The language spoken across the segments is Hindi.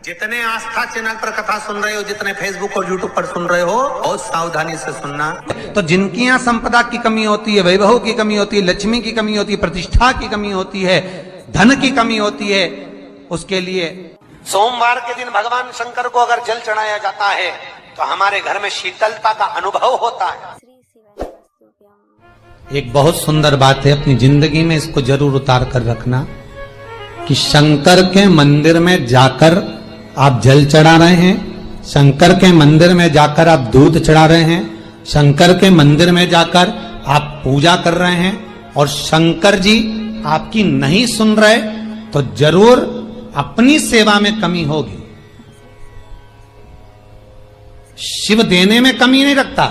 जितने आस्था चैनल पर कथा सुन रहे हो, जितने फेसबुक और यूट्यूब पर सुन रहे हो, बहुत सावधानी से सुनना। तो जिनकी यहाँ संपदा की कमी होती है, वैभव की कमी होती है, लक्ष्मी की कमी होती है, प्रतिष्ठा की कमी होती है, धन की कमी होती है, उसके लिए सोमवार के दिन भगवान शंकर को अगर जल चढ़ाया जाता है तो हमारे घर में शीतलता का अनुभव होता है। एक बहुत सुंदर बात है, अपनी जिंदगी में इसको जरूर उतार कर रखना कि शंकर के मंदिर में जाकर आप जल चढ़ा रहे हैं, शंकर के मंदिर में जाकर आप दूध चढ़ा रहे हैं, शंकर के मंदिर में जाकर आप पूजा कर रहे हैं और शंकर जी आपकी नहीं सुन रहे तो जरूर अपनी सेवा में कमी होगी। शिव देने में कमी नहीं रखता,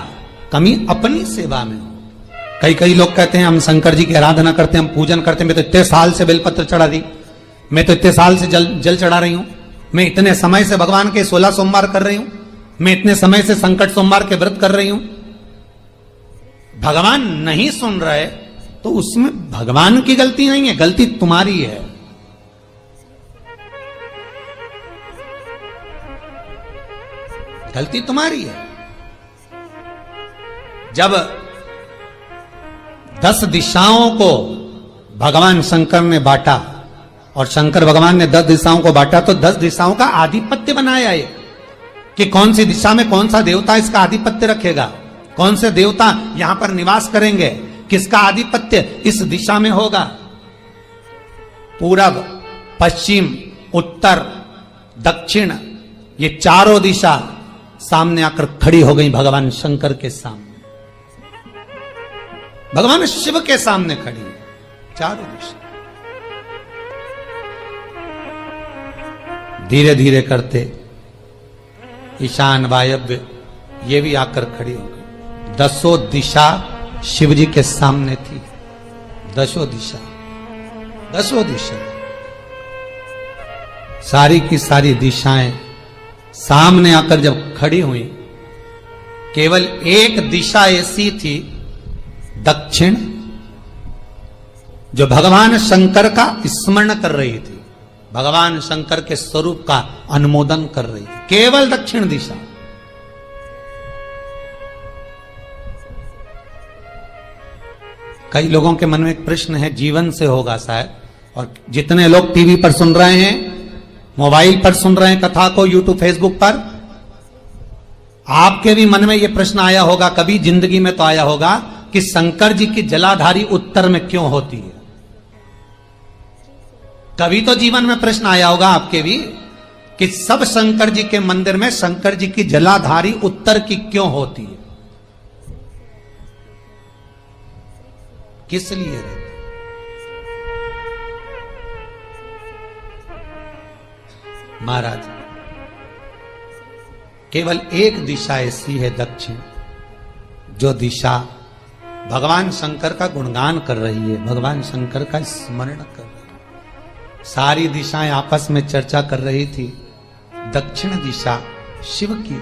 कमी अपनी सेवा में हो। कई लोग कहते हैं हम शंकर जी की आराधना करते हैं, हम पूजन करते हैं, मैं तो इतने साल से बेलपत्र चढ़ा दी, मैं तो इतने साल से जल चढ़ा रही हूं, मैं इतने समय से भगवान के 16 सोमवार कर रही हूं, मैं इतने समय से संकट सोमवार के व्रत कर रही हूं। भगवान नहीं सुन रहे तो उसमें भगवान की गलती नहीं है, गलती तुम्हारी है। गलती तुम्हारी है। जब 10 दिशाओं को भगवान शंकर ने बांटा और शंकर भगवान ने 10 दिशाओं को बांटा तो 10 दिशाओं का आधिपत्य बनाया ये कि कौन सी दिशा में कौन सा देवता इसका आधिपत्य रखेगा, कौन से देवता यहां पर निवास करेंगे, किसका आधिपत्य इस दिशा में होगा। पूरब, पश्चिम, उत्तर, दक्षिण, ये चारों दिशा सामने आकर खड़ी हो गई भगवान शंकर के सामने, भगवान शिव के सामने खड़ी है चारों दिशा। धीरे धीरे करते ईशान, वायव्य ये भी आकर खड़ी हो गई। 10 दिशा शिव जी के सामने थी, 10 दिशा, 10 दिशा, सारी की सारी दिशाएं सामने आकर जब खड़ी हुई, केवल एक दिशा ऐसी थी दक्षिण, जो भगवान शंकर का स्मरण कर रही थी, भगवान शंकर के स्वरूप का अनुमोदन कर रही थी, केवल दक्षिण दिशा। कई लोगों के मन में एक प्रश्न है, जीवन से होगा शायद, और जितने लोग टीवी पर सुन रहे हैं, मोबाइल पर सुन रहे हैं कथा को, यूट्यूब, फेसबुक पर, आपके भी मन में यह प्रश्न आया होगा, कभी जिंदगी में तो आया होगा कि शंकर जी की जलाधारी उत्तर में क्यों होती है। कभी तो जीवन में प्रश्न आया होगा आपके भी कि सब शंकर जी के मंदिर में शंकर जी की जलाधारी उत्तर की क्यों होती है, किस लिए रहती? महाराज, केवल एक दिशा ऐसी है दक्षिण, जो दिशा भगवान शंकर का गुणगान कर रही है, भगवान शंकर का स्मरण कर रही है। सारी दिशाएं आपस में चर्चा कर रही थी, दक्षिण दिशा शिव की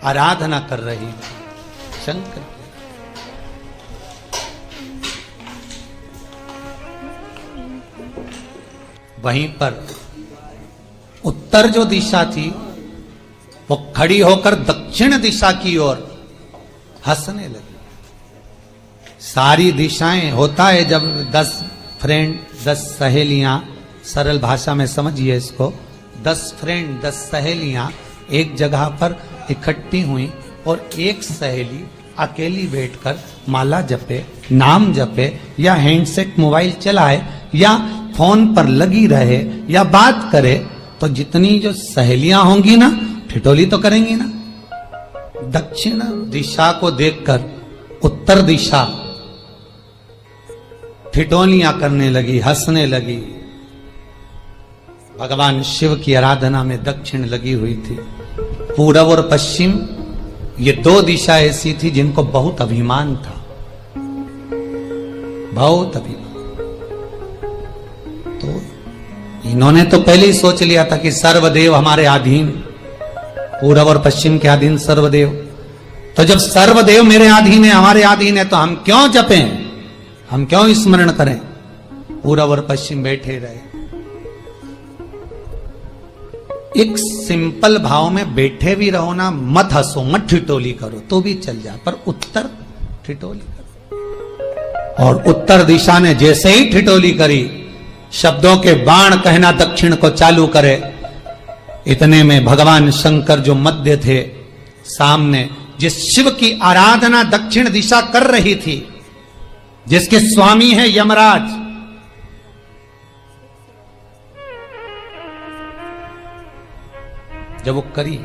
आराधना कर रही थी, शंकर की। वहीं पर उत्तर जो दिशा थी वो खड़ी होकर दक्षिण दिशा की ओर हंसने लगी। सारी दिशाएं, होता है जब 10 फ्रेंड, 10 सहेलियां, सरल भाषा में समझिए इसको, 10 फ्रेंड, 10 सहेलियां एक जगह पर इकट्ठी हुई और एक सहेली अकेली बैठकर माला जपे, नाम जपे, या हैंडसेट मोबाइल चलाए, या फोन पर लगी रहे, या बात करे, तो जितनी जो सहेलियां होंगी ना, ठिठोली तो करेंगी ना। दक्षिण दिशा को देखकर उत्तर दिशा ठिठोलियां करने लगी, हंसने लगी। भगवान शिव की आराधना में दक्षिण लगी हुई थी। पूरब और पश्चिम ये 2 दिशा ऐसी थी जिनको बहुत अभिमान था, बहुत अभिमान। तो इन्होंने तो पहले ही सोच लिया था कि सर्वदेव हमारे अधीन, पूरब और पश्चिम के अधीन सर्वदेव। तो जब सर्वदेव मेरे अधीन है, हमारे अधीन है, तो हम क्यों जपें, हम क्यों स्मरण करें। पूरब और पश्चिम बैठे रहे। एक सिंपल भाव में बैठे भी रहो ना, मत हंसो, मत ठिठोली करो तो भी चल जाए, पर उत्तर ठिठोली करो। और उत्तर दिशा ने जैसे ही ठिठोली करी, शब्दों के बाण कहना दक्षिण को चालू करे, इतने में भगवान शंकर जो मध्य थे सामने, जिस शिव की आराधना दक्षिण दिशा कर रही थी, जिसके स्वामी है यमराज, जब वो करी,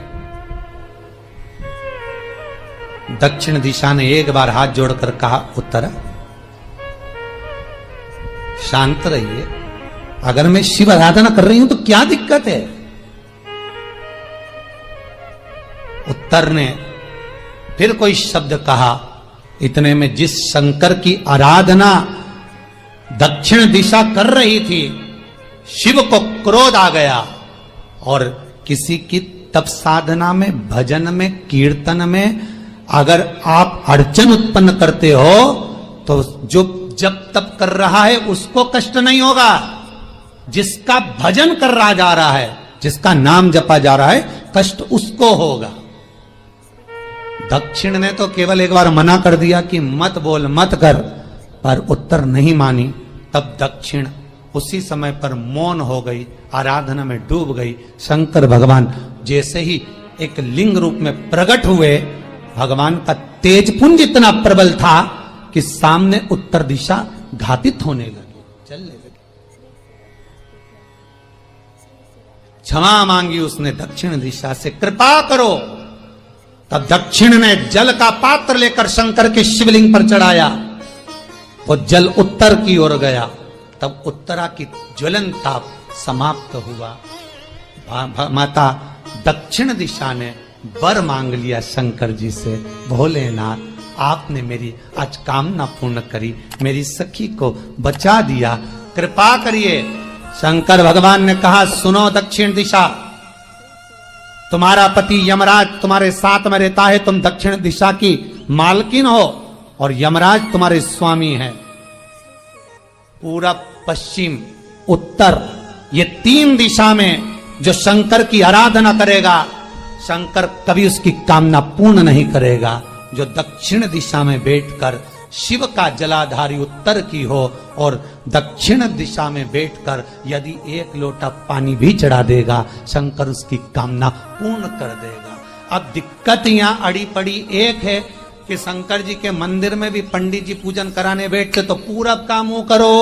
दक्षिण दिशा ने एक बार हाथ जोड़कर कहा, उत्तरा शांत रहिए, अगर मैं शिव आराधना कर रही हूं तो क्या दिक्कत है। उत्तर ने फिर कोई शब्द कहा, इतने में जिस शंकर की आराधना दक्षिण दिशा कर रही थी, शिव को क्रोध आ गया और किसी की तप साधना में, भजन में, कीर्तन में अगर आप अड़चन उत्पन्न करते हो तो जो जब तप कर रहा है उसको कष्ट नहीं होगा, जिसका भजन कर रहा जा रहा है, जिसका नाम जपा जा रहा है, कष्ट उसको होगा। दक्षिण ने तो केवल एक बार मना कर दिया कि मत बोल, मत कर, पर उत्तर नहीं मानी। तब दक्षिण उसी समय पर मौन हो गई, आराधना में डूब गई। शंकर भगवान जैसे ही एक लिंग रूप में प्रकट हुए, भगवान का तेजपुंज इतना प्रबल था कि सामने उत्तर दिशा घातित होने लगी, चलने लगी। क्षमा मांगी उसने दक्षिण दिशा से, कृपा करो। तब दक्षिण ने जल का पात्र लेकर शंकर के शिवलिंग पर चढ़ाया, वो जल उत्तर की ओर गया। तब उत्तरा की ज्वलन ताप समाप्त हुआ। माता दक्षिण दिशा ने वर मांग लिया शंकर जी से, भोलेनाथ आपने मेरी आज कामना पूर्ण करी, मेरी सखी को बचा दिया, कृपा करिए। शंकर भगवान ने कहा, सुनो दक्षिण दिशा, तुम्हारा पति यमराज तुम्हारे साथ में रहता है, तुम दक्षिण दिशा की मालकिन हो और यमराज तुम्हारे स्वामी है। पूरब, पश्चिम, उत्तर, ये तीन दिशा में जो शंकर की आराधना करेगा, शंकर कभी उसकी कामना पूर्ण नहीं करेगा। जो दक्षिण दिशा में बैठकर शिव का जलाधारी उत्तर की हो और दक्षिण दिशा में बैठकर यदि एक लोटा पानी भी चढ़ा देगा, शंकर उसकी कामना पूर्ण कर देगा। अब दिक्कत यहां अड़ी पड़ी एक है कि शंकर जी के मंदिर में भी पंडित जी पूजन कराने बैठते तो पूरब का मुंह करो,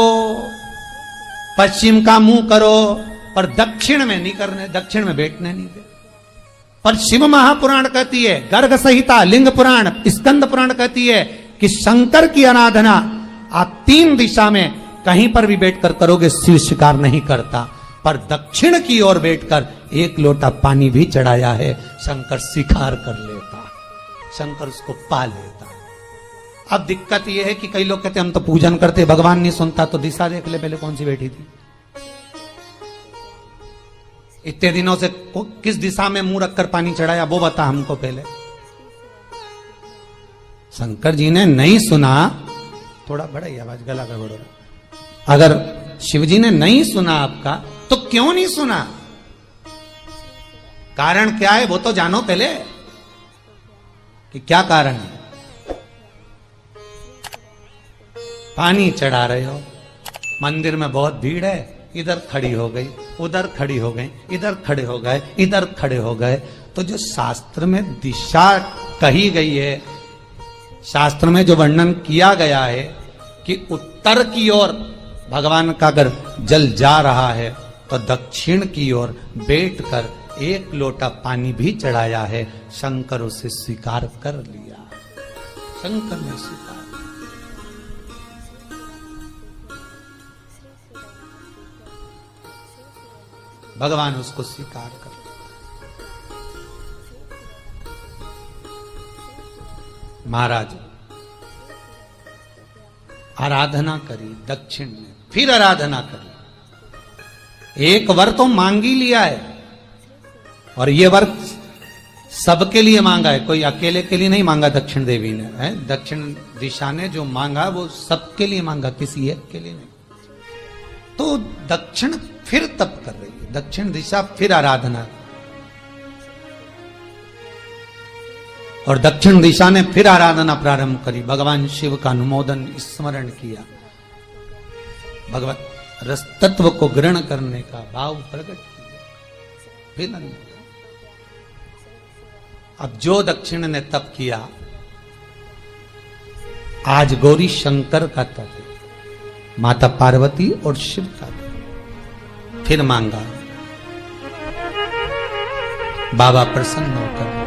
पश्चिम का मुंह करो, पर दक्षिण में नहीं करने, दक्षिण में बैठने नहीं दे। पर शिव महापुराण कहती है, गर्ग संहिता, लिंग पुराण, स्कंद पुराण कहती है कि शंकर की आराधना आप तीन दिशा में कहीं पर भी बैठकर करोगे, शिव स्वीकार नहीं करता। पर दक्षिण की ओर बैठकर एक लोटा पानी भी चढ़ाया है, शंकर स्वीकार कर लेता, शंकर उसको पा लेता। अब दिक्कत यह है कि कई लोग कहते हम तो पूजन करते, भगवान नहीं सुनता, तो दिशा देख ले पहले कौन सी बैठी थी। इतने दिनों से किस दिशा में मुंह रखकर पानी चढ़ाया, वो बता हमको पहले। शंकर जी ने नहीं सुना, थोड़ा बढ़ाई आवाज, गला का बढ़ो। अगर शिव जी ने नहीं सुना आपका, तो क्यों नहीं सुना, कारण क्या है वो तो जानो पहले कि क्या कारण है। पानी चढ़ा रहे हो, मंदिर में बहुत भीड़ है, इधर खड़ी हो गई, उधर खड़ी हो गई, इधर खड़े हो गए, इधर खड़े हो गए। तो जो शास्त्र में दिशा कही गई है, शास्त्र में जो वर्णन किया गया है कि उत्तर की ओर भगवान का अगर जल जा रहा है तो दक्षिण की ओर बैठकर एक लोटा पानी भी चढ़ाया है, शंकर उसे स्वीकार कर लिया, शंकर ने स्वीकार। भगवान उसको स्वीकार कर। महाराज आराधना करी दक्षिण में, फिर आराधना करी। एक वर तो मांग ही लिया है, और ये वर सबके लिए मांगा है, कोई अकेले के लिए नहीं मांगा दक्षिण देवी ने, है दक्षिण दिशा ने जो मांगा वो सबके लिए मांगा, किसी एक के लिए नहीं। तो दक्षिण फिर तप कर रही है, दक्षिण दिशा फिर आराधना और दक्षिण दिशा ने फिर आराधना प्रारंभ करी, भगवान शिव का अनुमोदन स्मरण किया, भगवान रस तत्व को ग्रहण करने का भाव प्रकट किया। फिर अब जो दक्षिण ने तप किया, आज गौरी शंकर का तप है, माता पार्वती और शिव का तप। फिर मांगा, बाबा प्रसन्न होकर,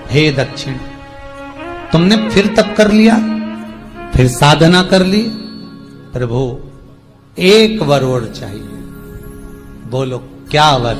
हे दक्षिण, तुमने फिर तप कर लिया, फिर साधना कर ली, प्रभु एक वर और चाहिए। बोलो क्या वर?